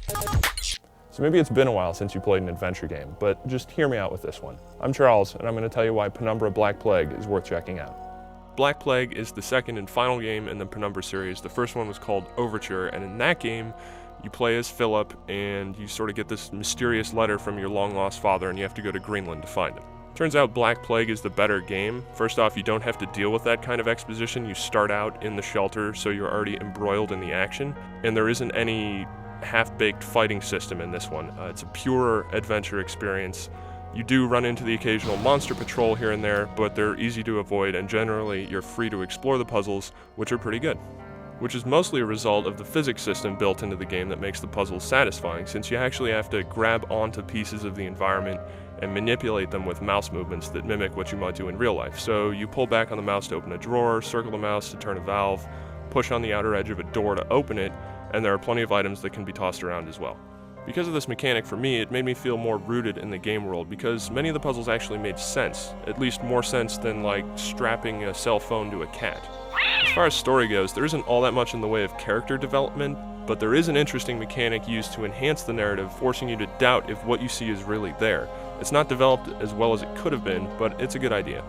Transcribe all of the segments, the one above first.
So maybe it's been a while since you played an adventure game, but just hear me out with this one. I'm Charles, and I'm going to tell you why Penumbra-Black-Plague is worth checking out. Black Plague is the second and final game in the Penumbra series. The first one was called Overture, and in that game, you play as Philip, and you sort of get this mysterious letter from your long-lost father, and you have to go to Greenland to find him. Turns out Black Plague is the better game. First off, you don't have to deal with that kind of exposition. You start out in the shelter, so you're already embroiled in the action, and there isn't any half-baked fighting system in this one. It's a pure adventure experience. You do run into the occasional monster patrol here and there, but they're easy to avoid, and generally you're free to explore the puzzles, which are pretty good. Which is mostly a result of the physics system built into the game that makes the puzzles satisfying, since you actually have to grab onto pieces of the environment and manipulate them with mouse movements that mimic what you might do in real life. So you pull back on the mouse to open a drawer, circle the mouse to turn a valve, push on the outer edge of a door to open it, and there are plenty of items that can be tossed around as well. Because of this mechanic, for me, it made me feel more rooted in the game world, because many of the puzzles actually made sense, at least more sense than like strapping a cell phone to a cat. As far as story goes, there isn't all that much in the way of character development, but there is an interesting mechanic used to enhance the narrative, forcing you to doubt if what you see is really there. It's not developed as well as it could have been, but it's a good idea.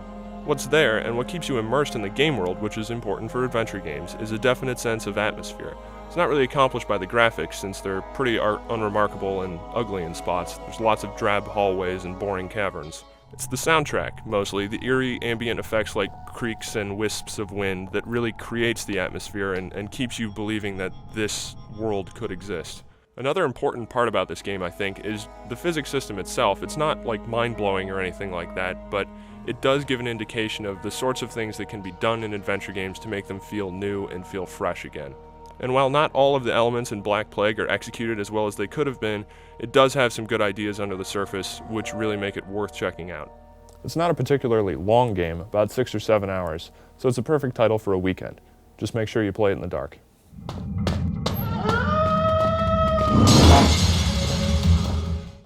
What's there, and what keeps you immersed in the game world, which is important for adventure games, is a definite sense of atmosphere. It's not really accomplished by the graphics, since they're pretty unremarkable and ugly in spots. There's lots of drab hallways and boring caverns. It's the soundtrack, mostly, the eerie ambient effects like creaks and wisps of wind that really creates the atmosphere and keeps you believing that this world could exist. Another important part about this game, I think, is the physics system itself. It's not like mind-blowing or anything like that, but it does give an indication of the sorts of things that can be done in adventure games to make them feel new and feel fresh again. And while not all of the elements in Black Plague are executed as well as they could have been, it does have some good ideas under the surface, which really make it worth checking out. It's not a particularly long game, about 6 or 7 hours, so it's a perfect title for a weekend. Just make sure you play it in the dark.